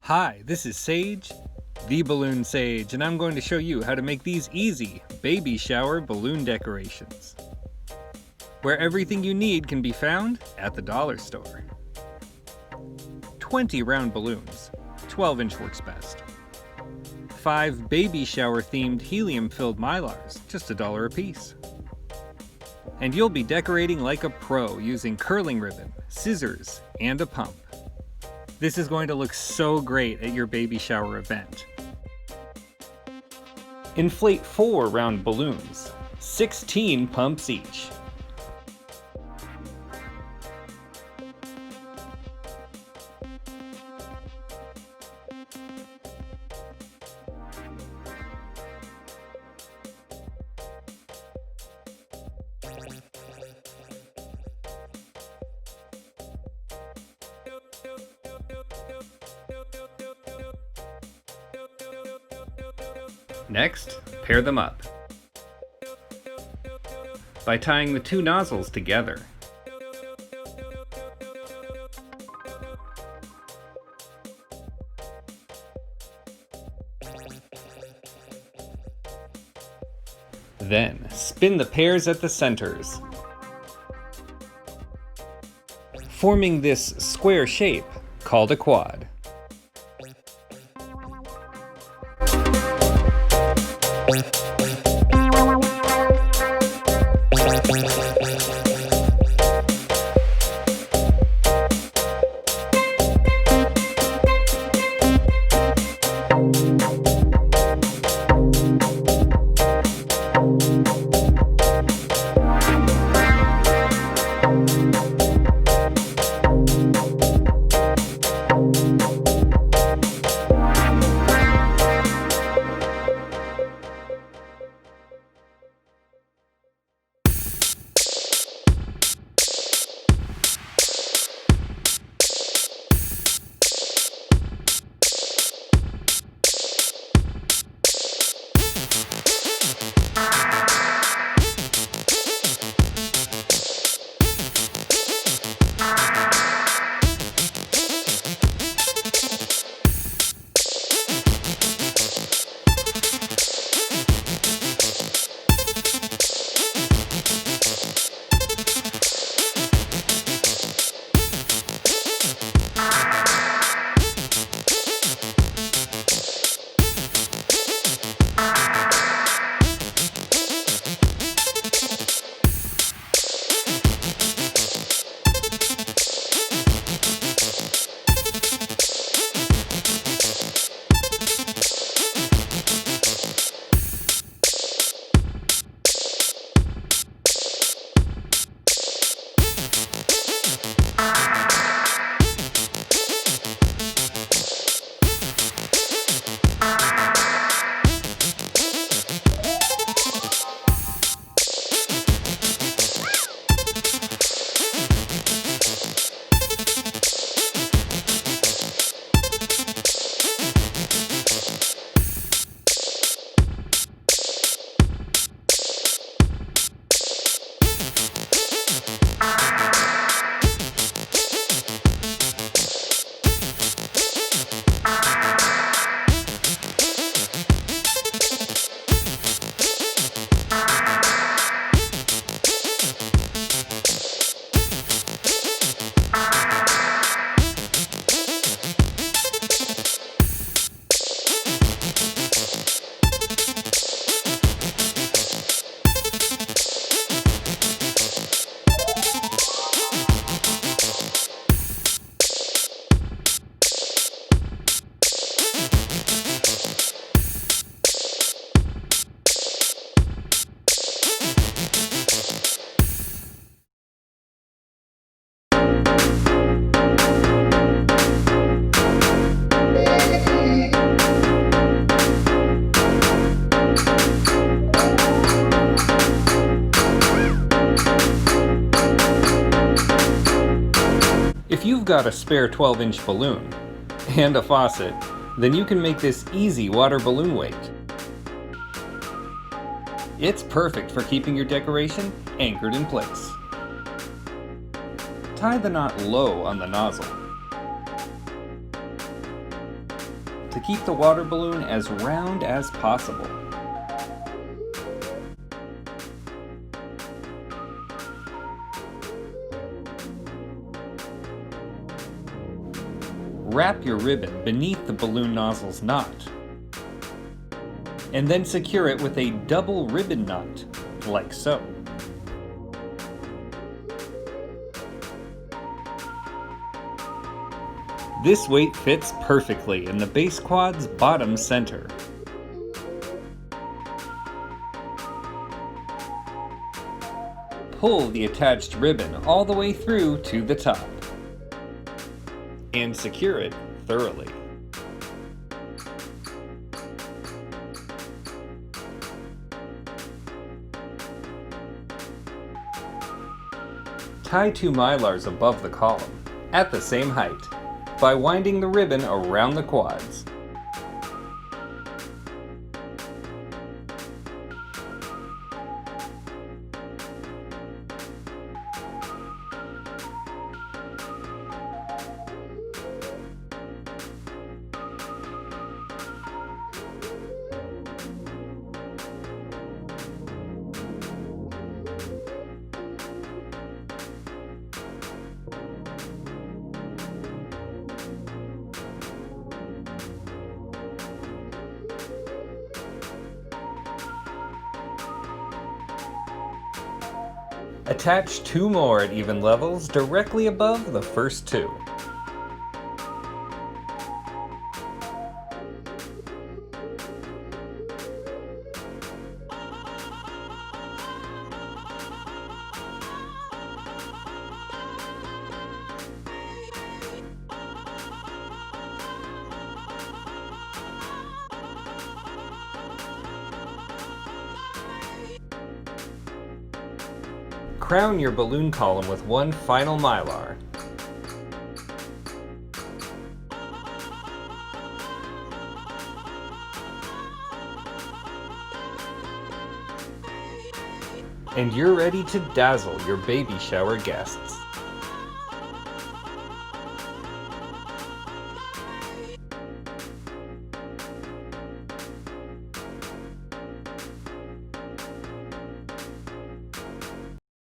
Hi, this is Sage, the Balloon Sage, and I'm going to show you how to make these easy baby shower balloon decorations, where everything you need can be found at the dollar store. 20 round balloons, 12-inch works best. 5 baby shower themed helium-filled Mylars, just $1 a piece. And you'll be decorating like a pro using curling ribbon, scissors, and a pump. This is going to look so great at your baby shower event. Inflate 4 round balloons, 16 pumps each. Next, pair them up by tying the 2 nozzles together. Then, spin the pairs at the centers, forming this square shape called a quad. If you've got a spare 12-inch balloon and a faucet, then you can make this easy water balloon weight. It's perfect for keeping your decoration anchored in place. Tie the knot low on the nozzle. to keep the water balloon as round as possible. Wrap your ribbon beneath the balloon nozzle's knot, and then secure it with a double ribbon knot, like so. This weight fits perfectly in the base quad's bottom center. Pull the attached ribbon all the way through to the top, and secure it thoroughly. Tie 2 Mylars above the column, at the same height, by winding the ribbon around the quads. Attach 2 more at even levels directly above the first 2. Crown your balloon column with one final Mylar. And you're ready to dazzle your baby shower guests.